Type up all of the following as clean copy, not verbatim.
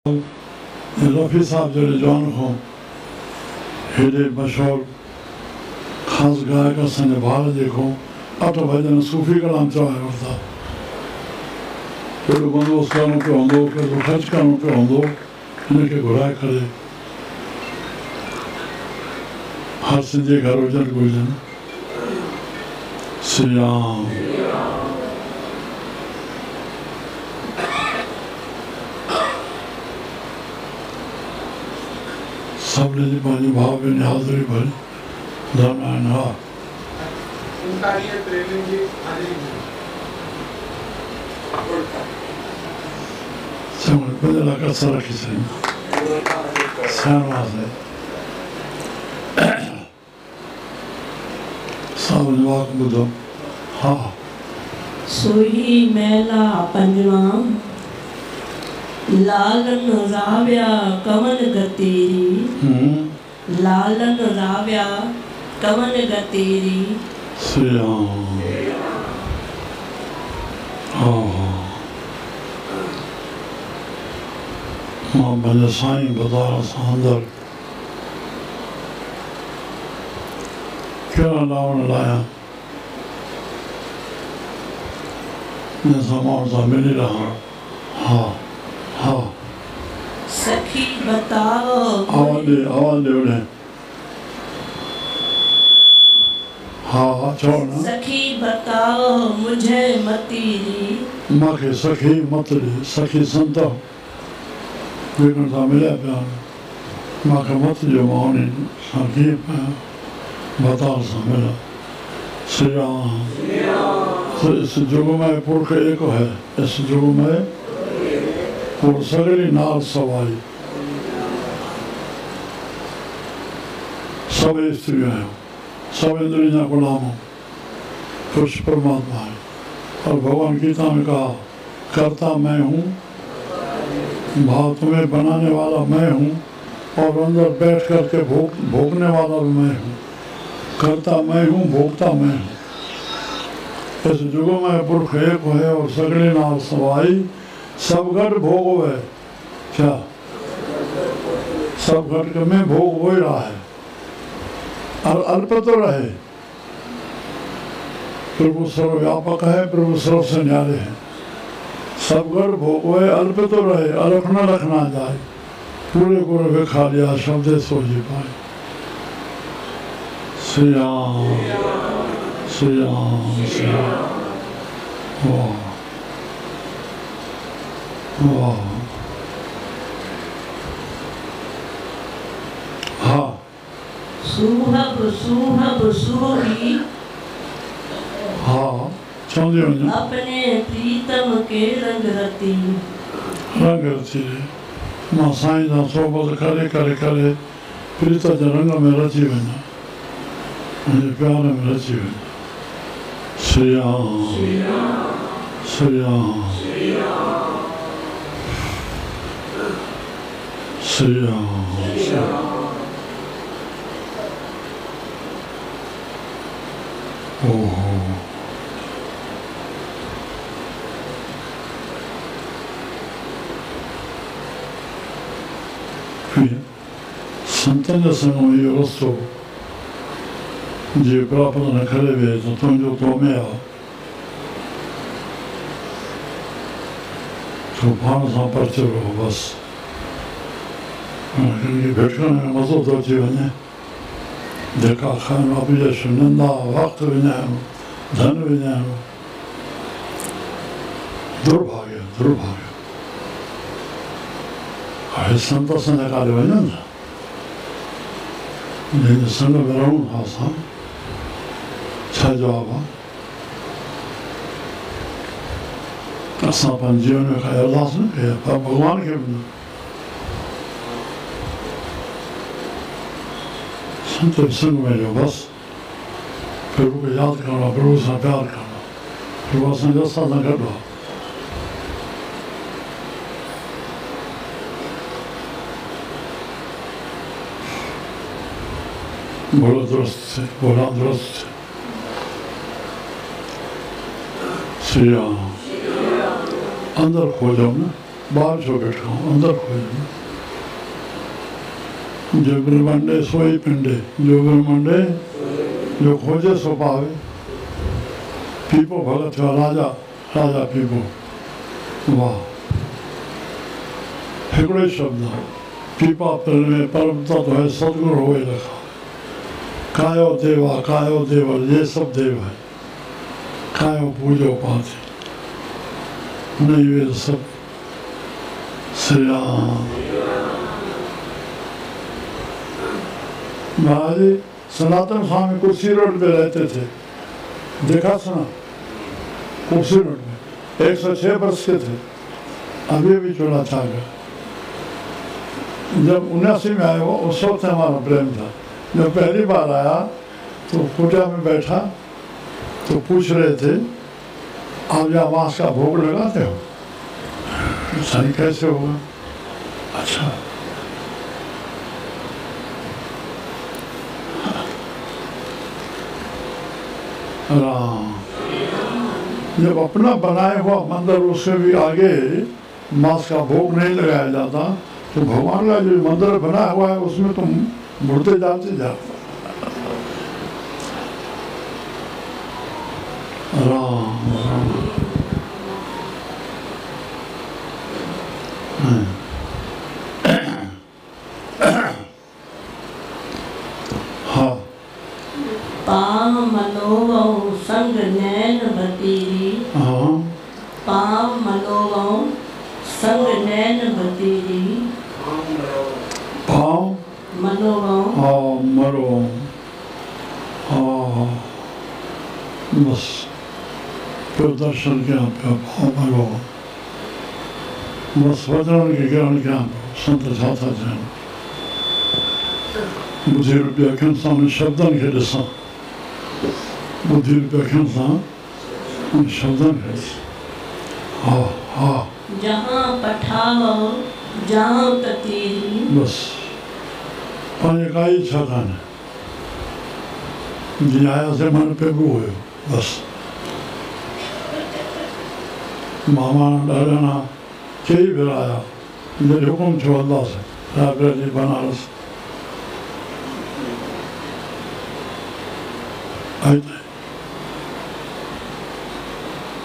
रफ़ी साहब जहिड़े जवान खां हेॾे मशहूरु ख़ासि गायक असांजे भारत जे खां 8 भॼन सूफ़ी कलाम चवाए वरिता। केॾो बंदोबस्तु करिणो पियो हूंदो, केॾो ख़र्चु करिणो पियो हूंदो, हिनखे घुराए करे हर सिंधी घर हुजनि घुरिजनि। श्री राम। सभिनी जी पंहिंजी भाव भेण हाज़िरी भरी धर्म हा पंहिंजे लाइ कसर रखी सघूं सभिनी वाक ॿुधो। हा सोही मैला पंजवा लालन राव्या कवन गतेरी, लालन राव्या कवन गतेरी। श्री राम। मां पंहिंजे साईं बाज़ार सां अंदरि कहिड़ा लावण लाहियां जंहिंसां माण्हू सां मिली रहां। हा हा सखी बताओ आवाज़ ॾे उॾे। हा हा चओ न। सखी बताओ मुझे मतीरी, मूंखे सखी मत ॾे। सखी संत जेकॾहिं सां मिलिया पिया मूंखे मत ॾियो, मां उन सां कीअं पिया बताल सां मिला। श्री राम। इस जुग में पुरख एक है, इस जुग में और सगली नाल सवाई। सब स्त्री आहियूं, सब इंद्रियों जा गुलाम हो, पुरुष परमात्मा है। और भगवान गीता में कहा करता मैं हूँ, भाव तुम्हें बनाने वाला मैं हूँ और अंदर बैठ करके भोगने वाला भी मैं हूँ। करता मैं हूँ, भोगता मैं हूँ। इस जुग में पुरख एक है और सगले नाल सवाई। सब घट भोग है क्या? सब घट में भोग हो ही रहा है और अल्प तो रहे। प्रभु सर्वव्यापक है, प्रभु सर्व से न्यारे है। सब घट भोग है, अल्प तो रहे, अलख न रखना जाए। पूरे गुरु विखा लिया शब्द सोझी पाए। श्री राम श्री राम श्री राम। वाह वाह। हाँ सुहब सुहब सुही, हाँ चवंदी वञो। अपने प्रीतम के रंग रती, रंग रची मां साईं सां सोबत करे करे करे प्रीत जे रंग में रची वञा, मुंहिंजे प्यार में रची वञा। श्री राम श्री राम श्री राम। ओहो संतनि जे संग में इहो रस्तो जे प्राप्त न करे विए त तुंहिंजो तो में आहे, तो पाण सां परिचित रहो बसि। हिनखे भेटण में मज़ो थो अची वञे। जेका खाइण अपयश निंदा वक़्तु विञाइणो, धन विञाइणो, दुर्भाग्य दुर्भाग्य। हाणे संत असांजा काॾे वञनि था, जंहिंजे संग में रहूं था असां। छा जवाबु आहे? असां पंहिंजे जीवन में काई अरदास न कई आहे, पर भॻवान खे बि न। संत संग में जो बसि प्रभु खे यादि करिणो आहे, प्रभु सां प्यारु करिणो आहे। प्रभु असांजे असां सां गॾु आहे। बोलो दुरुस्त थे, बोला दुरुस्त थे। श्री राम। अंदर खोजो न, बाहर छो बैठो अंदर खोज जो ब्रह्मांडे सोई पिंडे जो ब्रह्मांडे जो खोजे सो पावे पीपो भगत थियो राजा राजा पीपो वाह हिकिड़ो ई शब्द पीपा पिल में परम तत्व है सदगुरु होए रखा कायो देवा ये सब देव है कायो पूजो पाते नहीं वे सब श्री राम महाराज सनातन स्वामी कुर्सी रोड पे रहते थे देखा सुना कुर्सी रोड में 106 वर्ष के थे अभी भी चूल्हा छा गया जब 79 में आए वो उस वक्त हमारा प्रेम था जब पहली बार आया तो कुटिया में बैठा तो पूछ रहे थे आप यहाँ मांस का भोग लगाते हो सही कैसे होगा अच्छा राम जब अपना बनाए हुआ मंदिर उससे भी आगे मांस का भोग नहीं लगाया जाता तो भगवान का जो मंदिर बना हुआ है उसमें तुम मुड़ते जाते जाते राम राम हाँ पाव मनोवो संग नैन बतीरी हाँ पाव मनोवो संग नैन बतीरी पाँव मनोवो हाँ मरो हाँ बस फिर दर्शन किया पे भाव मरो बस वचन के ज्ञान किया संत छाता जन बुद्धि रुपया खिंसा में शब्दन के दिशा बुद्धि रुपया खिंसा शब्दन के हाँ हाँ जहाँ पठावो जहाँ ततीरी बस पानी का ही छाता ने जियाया से मन पे गो है बस मामा डरना कई फिर आया मेरे हुक्म छो अल्लाह से राबरेली बनारस आई थे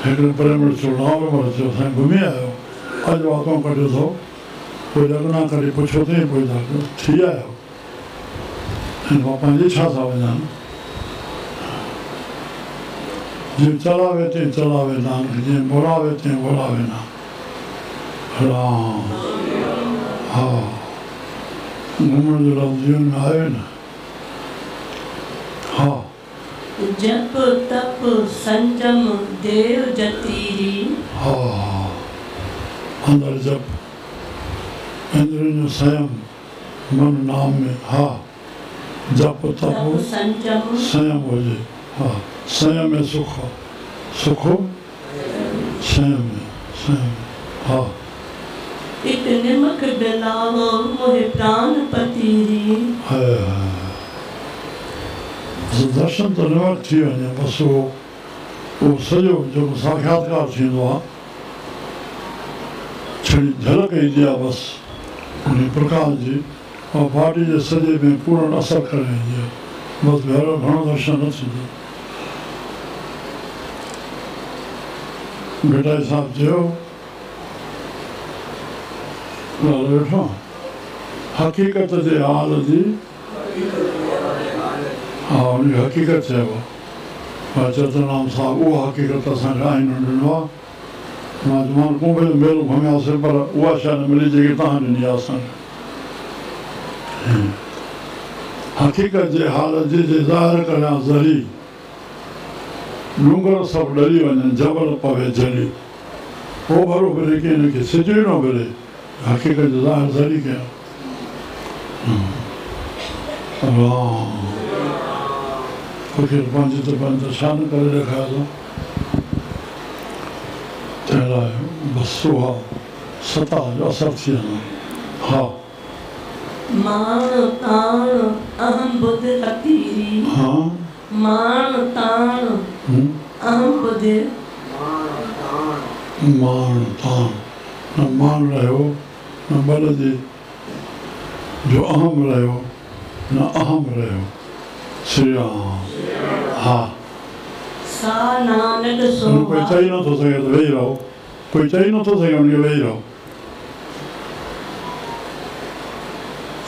हिकिड़े प्रेमण चुनाव में चयो साईं घुमी आयो अॼु वाक़ो कढियो अथव कोई लॻना करे पुछियो अथई पोइ थी आयो हिन मां पंहिंजी छा था वञा जीअं चलावे तीअं चलावे नानक जीअं घुरावे तीअं घुरावे नानक राम हा घुमण जो लफ़्ज़ जीवन में आयो न हा जप तप संजम देव जतीरी हा अंदर जप इंद्रियों जो संयम मन नाम में हा जप तप संजम संयम हो जाए हा संयम में सुख हो संयम में हा एक निमक डलावो मोहे प्राण पतीरी है दर्शन तो निमक थी वञे बस वो सॼो जेको साक्षात्कार थींदो आहे छड़ी झलक ईंदी आहे बस उन प्रकाश जी और बॉडी जे सॼे में पूर्ण असर करे ईंदी आहे बस ॿीहर घणो दर्शन न थींदो बेटा साहब चयो वेठो हक़ीक़त जे हाल जी हा उन हक़ीक़त चइबो आहे चतुरनाम साहब उहा हक़ीक़त असांखे आईनो ॾिनो आहे मां जमान कुंभ जो मेलो घुमियासीं पर उहा शइ न मिली जेकी तव्हां ॾिनी आहे असांखे हक़ीक़त जे हाल जी जे ज़ाहिर करियां ज़री डूंगर सभु डरी वञनि जबल पवे जली ओभरो फिरे की हिनखे सिज ई न फिरे हक़ीक़त जो ज़ाहिर ज़री कयां राम फ़क़ीर पंहिंजी त पंहिंजो शान करे ॾेखारियो तंहिं लाइ बसि उहा सता जो असरु थी वञे हा मान ताण अहम बुध अतीरी हा मान ताण अहम बुध मान तान न मान रहियो न बल जी जो अहम रहियो न अहम रहियो। श्री राम। हा सा नानक सो कोई चई नथो सघे त वेही रहो, कोई चई नथो सघे उनखे वेही रहो।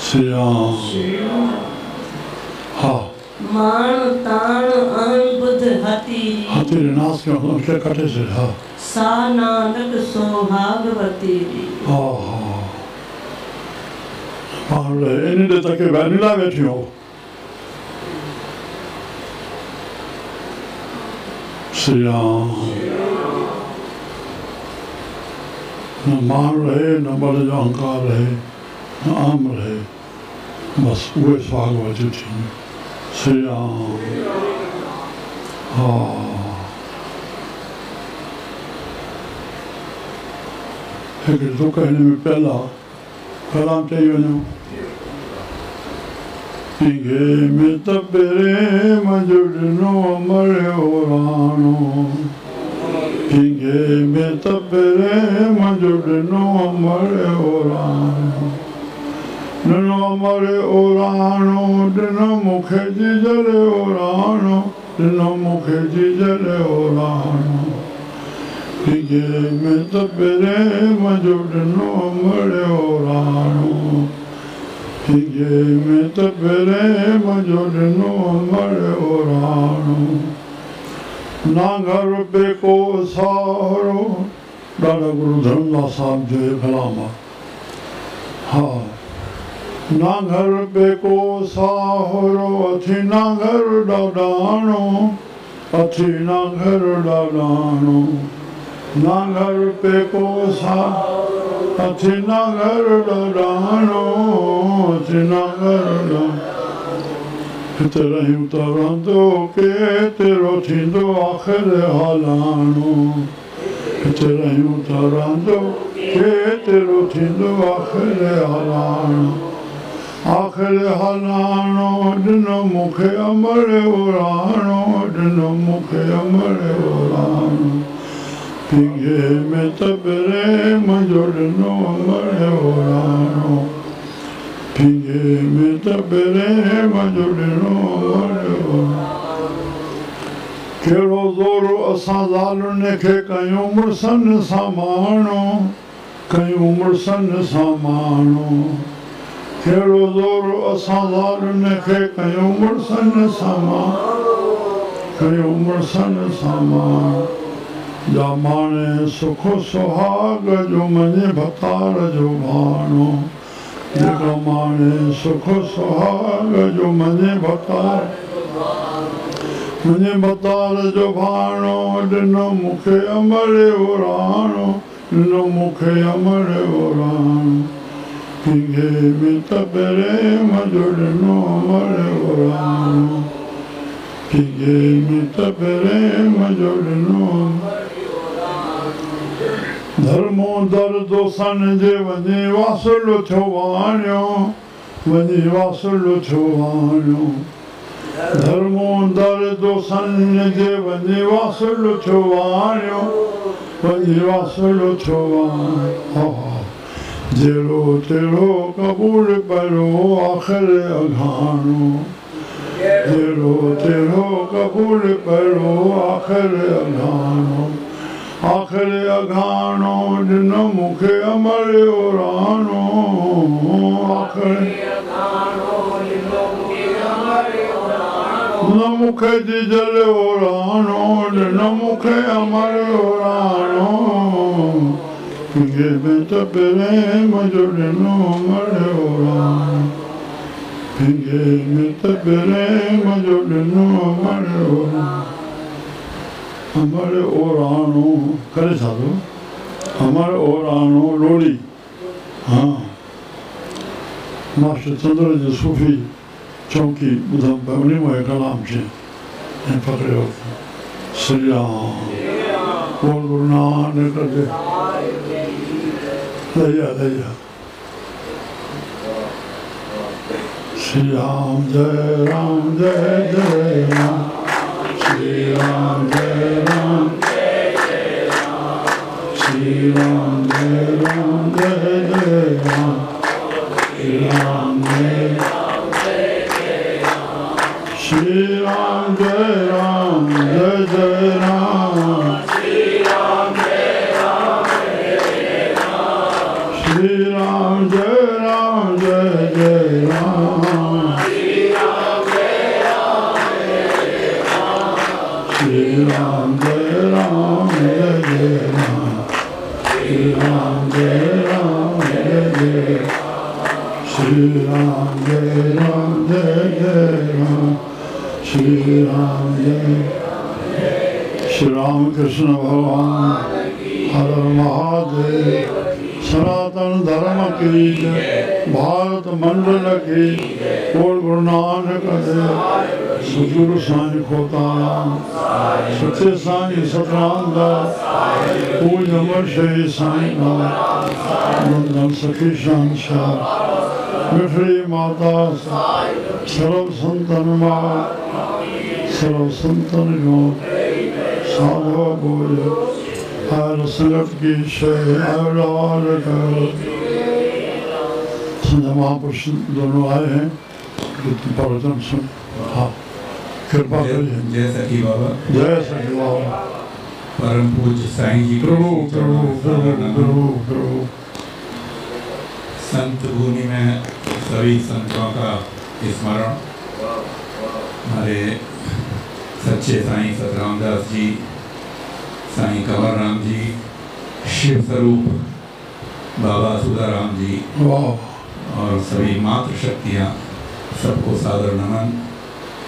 श्री राम। हा माण्हू ताण अहम बुध हतीरी हाथी नाश के उनके कटे से। हा सा नानक सो भागवतीरी। हा हा पाण इन दे तक वैनिला बैठी हो। श्री राम। न मान रहे न बल जो अहंकार रहे न अहम रहे, बस उहे भागवती थी। श्री राम। हा हिकिड़े दुख हिन में पहला कलाम चई वञो। पिंगे में तबरे मजुड़नो मरियो राणो, पिंगे में तबरे मजुड़नो मरियो राणो, ॾिनो मरियो राणो ॾिनो मूंखे जीजरियो राणो, ॾिनो मूंखे जीजरियो राणो। पिंगे में तबरे मजुड़नो मरियो राणो, पिंगे में तबरे मजुड़नो मरियो राणो। ना घर पे को सहारो, ॾाढा गुरु धर्मदास साहब जो ये कलाम आहे। हा ना घर पे को सहारो अथी ना घर ॾाढाणो, अथी ना घर ॾाढाणो, ना घर पे को सहारो अथी ना घर ॾाढाणो, अथी ना घर ॾाढाणो। हिते रहियूं त रहंदो के तेरो थींदो आख़िर हालाणो, हिते रहियूं त रहंदो के तेरो थींदो आख़िर हालाणो। आख़िर हालाणो ॾिनो मूंखे अमर राणो, ॾिनो मूंखे अमर राणो। पिंगे में तबरे मुंहिंजो ॾिनो अमर राणो, पिंगे में तबरे मुंहिंजो ॾिनो अमर राणो। कहिड़ो ज़ोर असां ज़ालुनि खे कयूं मुड़सनि सां माणो, कयूं मुड़सनि सां माणो। कहिड़ो ज़ोर असां ज़ालुनि खे कयूं मुड़सनि सां माणो, कयूं मुड़सनि सां माणो। जा माणे सुख सुहाग जो मुंहिंजे भतार जो भाणो, जेका माणे सुख सुहाग जो मुंहिंजे भतार जो भाणो। ॾिनो मूंखे अमर राणो, ॾिनो मूंखे अमर राणो। पिंगे में तबरे मुंहिंजो ॾिनो अमर राणो, पिंगे में तबरे मुंहिंजो ॾिनो अमर। धर्मो दर्दो सन जे वञे वासुल थियो वाणियो, वञे वासुल थियो वाणियो। धर्मो दर्दो सन जे वञे वासुल थियो वाणियो, वञे वासुल थियो वाणियो। जहिड़ो तहिड़ो क़बूल करो आख़िर अघाणो, जहिड़ो तहिड़ो क़बूल करो आख़िर अघाणो। आख़िर अघाणो ॾिनो मूंखे अमर राणो, आख़िर न मूंखे जीजरियो राणो, ॾिनो मूंखे अमर राणो। पिंगे में तबरे मुंहिंजो ॾिनो अमर राणो, पिंगे में तबरे मुंहिंजो ॾिनो अमर राणो। अमर राणो करे था दो, अमर राणो लोड़ी। हाँ मास्टर चंद्र जो सूफ़ी चौकी ॿुधमि पियो, उन में कलाम चे ऐं पकड़ियो। श्री राम। बोल गुरु नानक देव। लैया लैया। श्री राम जय राम जय जय राम, श्री राम जय राम, श्री राम जय राम। राम जय श्री राम जय राम जय जय राम श्री राम जय राम जय राम श्री राम जय राम जय जय राम श्री राम जय राम जय राम श्री राम जय राम जय जय राम श्री राम जय राम जय जय श्री राम जय राम जय जय राम श्री राम जय श्री राम कृष्ण भगवान हर महादेव सनातन धर्म की जय भारत मंडल की बोल गुरु नानक देव सतगुरु साईं खोताराम सच्चे साईं सतराम दास पूज अमर श्री साईं नंदन सखी शानशाह मिठड़ी माता सर्व संतन सर्व संतन जो साधो बोल हर संगत की संजय महापुरुष दोनों आए हैं प्रवचन सुन। हाँ कृपा करिए। जय सखी बाबा। जय सखी बाबा। परम पूज्य साईं जी प्रभु प्रभु प्रभु प्रभु प्रभु। संत भूमि में सभी संतों का स्मरण। हमारे सच्चे साईं सतरामदास जी, साईं कंवर राम जी, शिव स्वरूप बाबा सुधाराम जी और सभी मातृशक्तियाँ, सबको सादर नमन।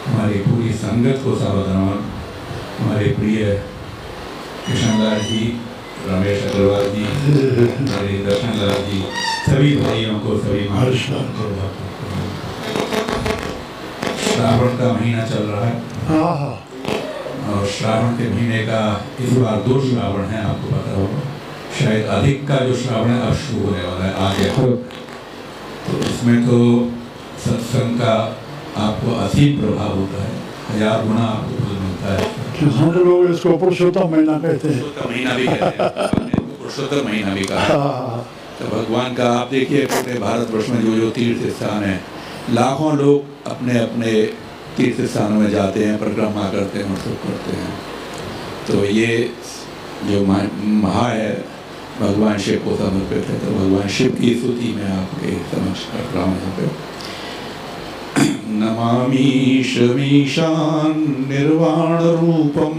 हमारी पूरी संगत को सादर नमन। हमारे प्रिय कृष्णदास जी, रमेश अग्रवाल जी, हमारे दर्शनलाल जी, सभी भाइयों को, सभी श्रावण का महीना चल रहा है और श्रावण के महीने का इस बार 2 श्रावण है, आपको पता होगा। शायद अधिक का जो श्रावण है अब शुरू होने वाला है आगे। तो इसमें तो सत्संग का आपको असीम प्रभाव होता है, 1000 गुना आपको फल मिलता है। हम लोग इसको पुरुषोत्तम महीना कहते हैं। पुरुषोत्तम महीना भी कहते हैं, पुरुषोत्तम महीना भी कहा। तो भगवान का आप देखिए पूरे भारतवर्ष में जो तीर्थ स्थान है, लाखों लोग अपने अपने तीर्थ स्थानों में जाते हैं, परिक्रमा करते हैं और सब करते हैं। तो ये जो महा है भगवान शिव को समर्पित है। तो भगवान शिव की स्तुति में आपके समक्ष कर रहा हूँ यहाँ पे। नमामीशमीशान निर्वाण रूपम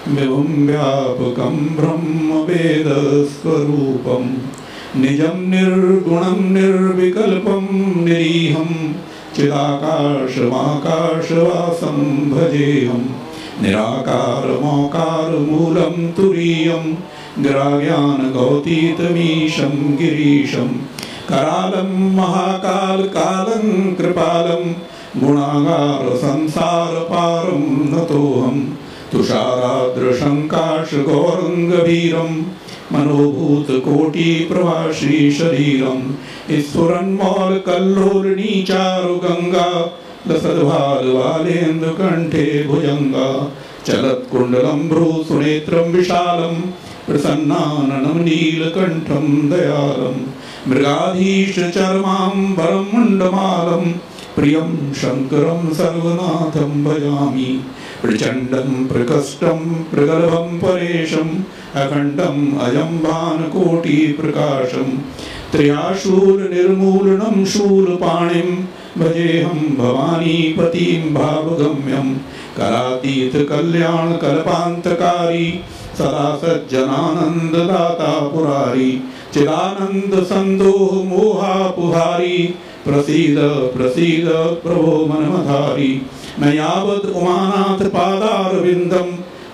विभुं व्यापकं ब्रह्म वेद स्वरूपम निजं निर्गुणं निर्विकल्पं निरीहं चिदाकाशमाकाशवासं भजेहं निराकारमोकारमूलं तुरीयं ग्राज्ञानगौतीतमीशं गिरीशं करालं महाकालकालं कृपालं गुणागार संसारपारं नतोऽहं तुषाराद्रशङ्काशगौरङ्गभीरं मनोभूतकोटिप्रवासी शरीरं स्फुरन्मौलकल्लोलिनीचारुगङ्गा लसद्भालवालेन्दुकण्ठे भुजङ्गा चलत्कुण्डलं भ्रूसुनेत्रं विशालं प्रसन्नाननं नीलकण्ठं दयालं मृगाधीशचर्माम्बरं मुण्डमालं प्रियं शङ्करं सर्वनाथं भजामि प्रचण्डं प्रकष्टं प्रगल्भं परेशम् अखण्डम् अजं भानुकोटिप्रकाशं त्र्याशूलनिर्मूलनं शूलपाणिं भजेऽहं भवानीपतिं भावगम्यं करातीतकल्याणकल्पान्तकारी सदा सज्जनानन्ददाता पुरारी चिदानन्दसन्दोहमोहापुहारी प्रसीद प्रसीद प्रभो मनमधारी मैं यावत् उमानाथ पादारविन्दं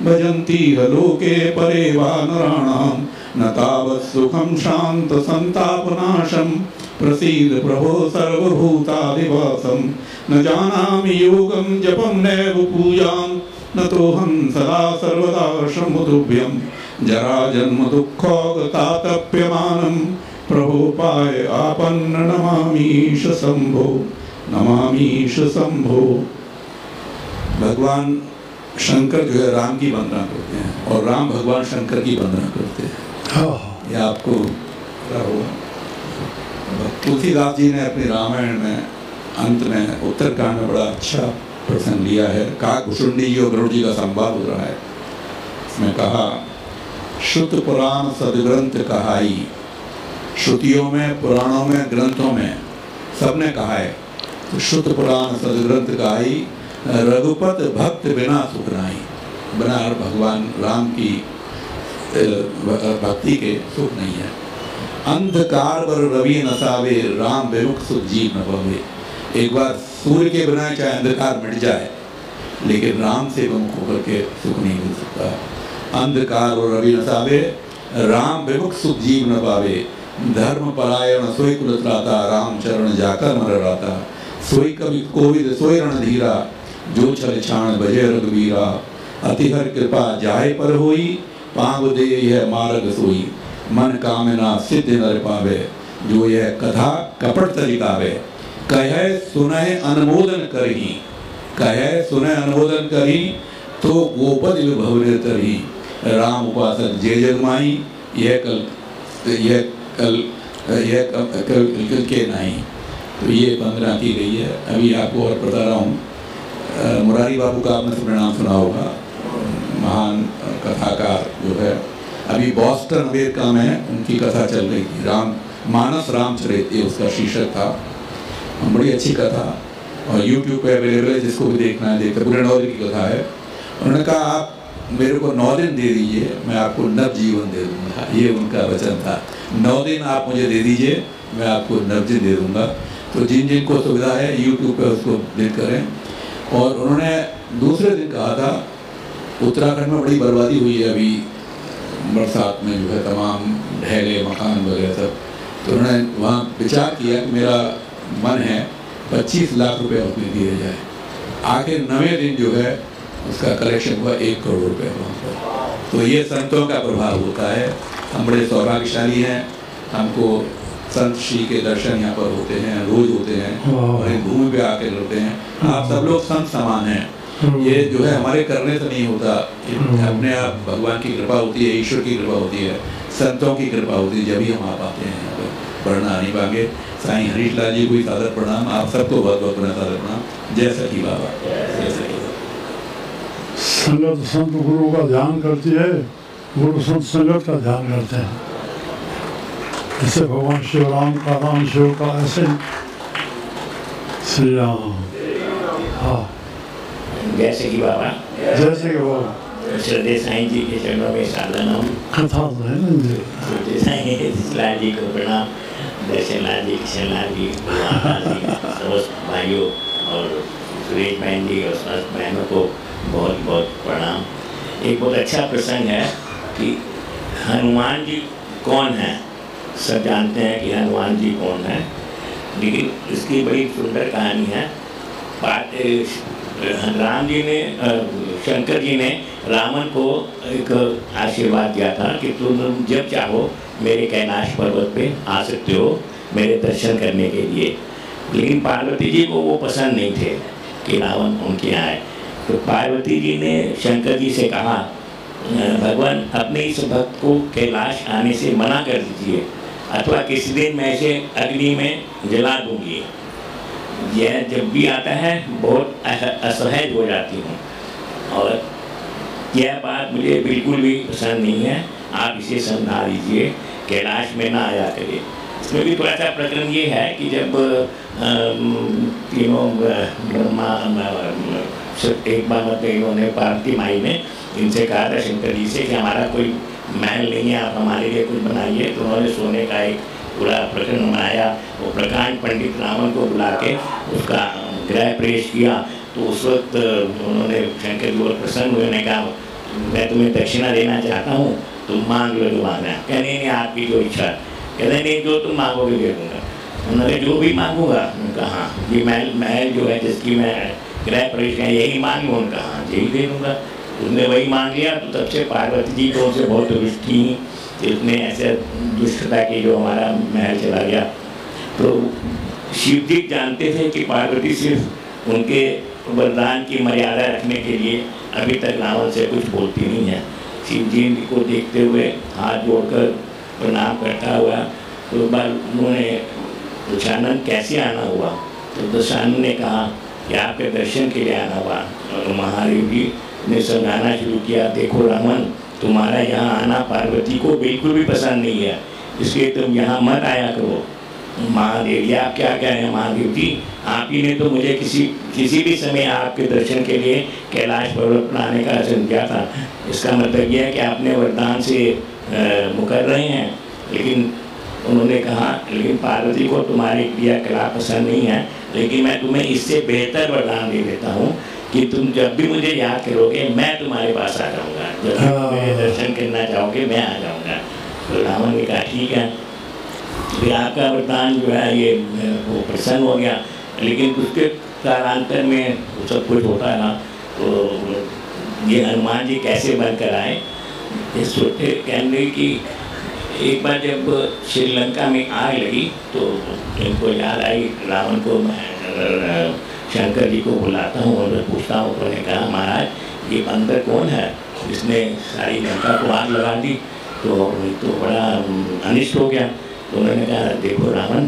भजन्ति लोके परे वा नराणां न तावत् सुखं शान्त संतापनाशं प्रसीद प्रभो सर्वभूतादिवासं न जानामि योगं जपं नैव पूजां न तोऽहं सदा सर्वदा शम्भुतुभ्यं जराजन्म दुःखोगतातप्यमानं प्रभो पाय आपन्न नमामीश शंभो नमामीश शंभो। भगवान शंकर जो है राम की वंदना करते हैं और राम भगवान शंकर की वंदना करते हैं। ये आपको क्या होगा। तुलसीदास जी ने अपनी रामायण में अंत में उत्तरकांड में बड़ा अच्छा प्रसंग लिया है। काकभूषुंडी जी और गरुड़ जी का संवाद हो रहा है। इसमें कहा, श्रुत पुराण सदग्रंथ कहाई, श्रुतियों में, पुराणों में, ग्रंथों में सबने कहा है। तो श्रुत पुराण सदग्रंथ कहाई, रघुपत भक्त बिना सुख नाई। बिना भगवान राम की भक्ति के सुख नहीं है। अंधकार पर रवि नसावे, राम विमुख सुख जीव न पवे। एक बार सूर्य के बिना चाहे अंधकार मिट जाए, लेकिन राम से विमुख होकर के सुख नहीं मिल सकता। अंधकार और रवि नसावे, राम विमुख सुख जीव न पावे। धर्म परायण सोई कुल त्राता, राम चरण जाकर मर राता। सोई कवि कोविद सोई रणधीरा, जो छल छाण बजे रघुवीरा। अतिहर कृपा जाहे पर होई, पांव दे यह मार्ग सोई। मन कामना सिद्ध नर पावे, जो यह कथा कपट तरीकावे। कहे सुनहि अनुमोदन करही, कहे सुनहि अनुमोदन करही, तो गोपद भवरे तरही। राम उपासक जय जगमाई, यह कल के नहीं। तो ये वंदना की गई है। अभी आपको और बता रहा हूँ, मुरारी बाबू का आपने परिणाम सुना होगा, महान कथाकार जो है। अभी बॉस्टन अमेरिका में उनकी कथा चल रही थी, मानस रामचरित, ये उसका शीर्षक था। बड़ी अच्छी कथा और YouTube पे अवेलेबल है, जिसको भी देखना है देखकर। पूरे 9 दिन की कथा है। उन्होंने कहा, आप मेरे को 9 दिन दे दीजिए, मैं आपको नव जीवन दे दूँगा। ये उनका वचन था, 9 दिन आप मुझे दे दीजिए, मैं आपको नव जीवन दे दूँगा। तो जिन जिनको सुविधा है YouTube पे उसको देख करें। और उन्होंने दूसरे दिन कहा था, उत्तराखंड में बड़ी बर्बादी हुई है अभी बरसात में, जो है तमाम ढहले मकान वगैरह सब। तो उन्होंने वहाँ विचार किया कि मेरा मन है 25 लाख रुपए उसमें दिए जाए। आखिर 9वें दिन जो है उसका कलेक्शन हुआ 1 करोड़ रुपए वहाँ पर। तो ये संतों का प्रभाव होता है। हम बड़े सौभाग्यशाली हैं, हमको संत श्री के दर्शन यहाँ पर होते हैं, रोज होते हैं और इस भूमि पे आके होते हैं। आप सब लोग संत समान हैं। ये जो है हमारे करने से नहीं होता, अपने आप भगवान की कृपा होती है, ईश्वर की कृपा होती है, संतों की कृपा होती है, जब ही हम आ पाते हैं यहाँ पर। पढ़ना नहीं पाएंगे। साईं हरीश लाल जी को भी सादर प्रणाम, आप सबको बहुत बहुत बड़ा सादर प्रणाम। जय सखी बाबा, जय सखी बाबा। संगत संत गुरु का ध्यान करती है, गुरु संत संगत का ध्यान करते हैं। जैसे भगवान शिव राम का राम शिव का, ऐसे श्री राम। हाँ, जैसे कि बाबा, जैसे कि वो श्रद्धेय साईं जी के चरणों में साधना कथा तो है ना। श्रद्धेय साईं लाल जी को प्रणाम, दर्शन लाल जी, किशन लाल जी, समस्त भाइयों और सुरेश बहन जी और समस्त बहनों को बहुत बहुत प्रणाम। एक बहुत अच्छा प्रसंग है कि हनुमान जी कौन है। सब जानते हैं कि हनुमान जी कौन है, लेकिन इसकी बड़ी सुंदर कहानी है। राम जी ने, शंकर जी ने रावण को एक आशीर्वाद दिया था कि तुम जब चाहो मेरे कैलाश पर्वत पे आ सकते हो मेरे दर्शन करने के लिए। लेकिन पार्वती जी को वो पसंद नहीं थे कि रावण उनके यहाँ आए। तो पार्वती जी ने शंकर जी से कहा, भगवान अपने इस भक्त को कैलाश आने से मना कर दीजिए, अथवा किसी दिन मैं इसे अग्नि में जला दूंगी। यह जब भी आता है बहुत असहज हो जाती हूँ और यह बात मुझे बिल्कुल भी पसंद नहीं है, आप इसे समझा दीजिए, कैलाश में ना आया करिए। इसमें भी थोड़ा सा प्रकरण ये है कि जब तीनों ब्रह्मा एक बार मतलब इन्होंने पार्वती माई ने इनसे कहा था शंकर जी से कि हमारा कोई महल नहीं है, आप हमारे लिए कुछ बनाइए। तो उन्होंने सोने का एक पूरा प्रकरण बनाया। वो प्रकांड पंडित रावण को बुला के उसका गृह प्रवेश किया। तो उस वक्त उन्होंने शंकर जी और प्रसन्न हुए, ने कहा मैं तुम्हें दक्षिणा देना चाहता हूँ, तुम मांग लो जो मांगना। कहने नहीं आपकी जो इच्छा, कहते नहीं जो तुम मांगोगे दे दूँगा। उन्होंने जो भी मांगूंगा। उनका हाँ, ये महल जो है जिसकी मैं गृह प्रवेश है यही मांगू। उनका हाँ यही दे दूँगा। उसने वही मांग लिया। तो तब से पार्वती जी तो उनसे बहुत रुष्ट थी कि उसने ऐसे दुष्टता की जो हमारा महल चला गया। तो शिव जी जानते थे कि पार्वती सिर्फ उनके वरदान की मर्यादा रखने के लिए अभी तक रावण से कुछ बोलती नहीं है। शिव जी को देखते हुए हाथ जोड़कर प्रणाम करता हुआ तो बार उन्होंने दशानन कैसे आना हुआ? तो दशानन ने कहा कि आपके दर्शन के लिए आना हुआ। और महादेव जी ने समझाना शुरू किया, देखो रावण, तुम्हारा यहाँ आना पार्वती को बिल्कुल भी पसंद नहीं है, इसलिए तुम यहाँ मत आया करो। महादेव जी, आप क्या कह रहे हैं महादेव जी? आप ही ने तो मुझे किसी भी समय आपके दर्शन के लिए कैलाश पर्वत पर आने का वचन दिया था। इसका मतलब यह है कि आपने वरदान से मुकर रहे हैं। लेकिन उन्होंने कहा, लेकिन पार्वती को तुम्हारी क्रियाकलाप पसंद नहीं है, लेकिन मैं तुम्हें इससे बेहतर वरदान दे देता हूँ कि तुम जब भी मुझे याद करोगे मैं तुम्हारे पास आ जाऊँगा, जब भी मेरे दर्शन करना चाहोगे मैं आ जाऊँगा। तो रावण ने कहा ठीक है, फिर आपका वरदान जो है ये वो प्रसन्न हो गया। लेकिन उसके कालांतर में सब कुछ होता रहा। तो ये हनुमान जी कैसे बनकर आए, ये सोचते कहने की एक बार जब श्रीलंका में आग लगी तो इनको याद आई, रावण को मैं शंकर जी को बुलाता हूँ और पूछता हूँ। उन्होंने कहा महाराज ये बंदर कौन है जिसने सारी लंका को आग लगा दी? तो बड़ा अनिष्ट हो गया। तो उन्होंने कहा देखो रावण,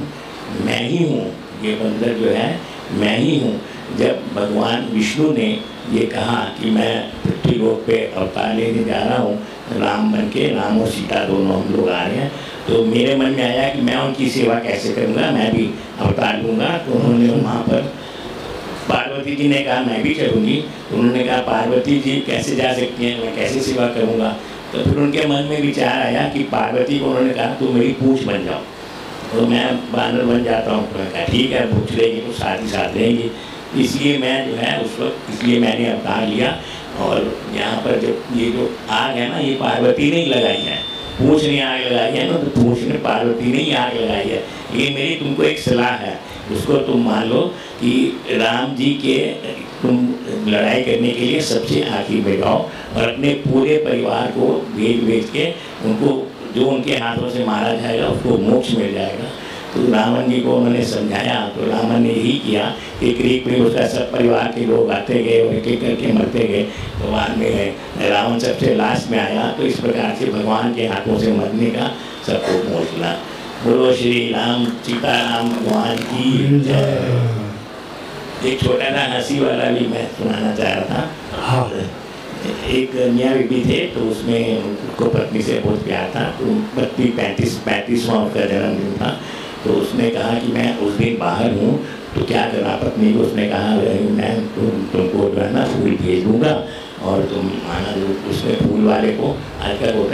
मैं ही हूँ, ये बंदर जो है मैं ही हूँ। जब भगवान विष्णु ने ये कहा कि मैं पृथ्वी लोक पे अवतार लेने जा रहा हूँ, राम बन के, राम और सीता दोनों हम लोग आ रहे हैं, तो मेरे मन में आया कि मैं उनकी सेवा कैसे करूँगा, मैं भी अवतार लूँगा। तो उन्होंने वहाँ पर पार्वती जी ने कहा मैं भी चलूँगी। तो उन्होंने कहा पार्वती जी कैसे जा सकती हैं, मैं कैसे सेवा करूँगा? तो फिर उनके मन में विचार आया कि पार्वती को उन्होंने कहा तुम मेरी पूंछ बन जाओ, तो मैं बानर बन जाता हूँ। तो कहा ठीक है, पूछ लेगी तो साथ ही साथ रहेंगी। इसलिए मैं जो है उस वक्त, इसलिए मैंने अवतार लिया। और यहाँ पर जब ये जो आग है ना, ये पार्वती ने ही लगाई है, पूंछ ने आग लगाई है ना, तो पूंछ ने पार्वती ने ही आग लगाई है। ये मेरी तुमको एक सलाह है, उसको तुम मान लो कि राम जी के तुम लड़ाई करने के लिए सबसे आखिर में जाओ और अपने पूरे परिवार को भेज के उनको, जो उनके हाथों से मारा जाएगा उसको मोक्ष मिल जाएगा। तो रावण जी को उन्होंने समझाया। तो रावण ने यही किया कि करीब करीब उसका सब परिवार के लोग आते गए और एक एक करके मरते गए। तो बाद में रावण सबसे लास्ट में आया। तो इस प्रकार से भगवान के हाथों से मरने का सबको मोक्ष मिला। बोलो श्री राम सीताराम भगवान की जय। एक छोटा सा हंसी वाला भी मैं सुनाना चाह रहा था। हाँ। एक मियाँ बीबी थे, तो उसमें उनको पत्नी से बहुत प्यार था। तो पत्नी 35वां उसका जन्मदिन था। तो उसने कहा कि मैं उस दिन बाहर हूँ, तो क्या करना? पत्नी को उसने कहा मैं तुमको जो है ना फूल भेज दूँगा और तुम आना। उसने फूल वाले को आजकल होता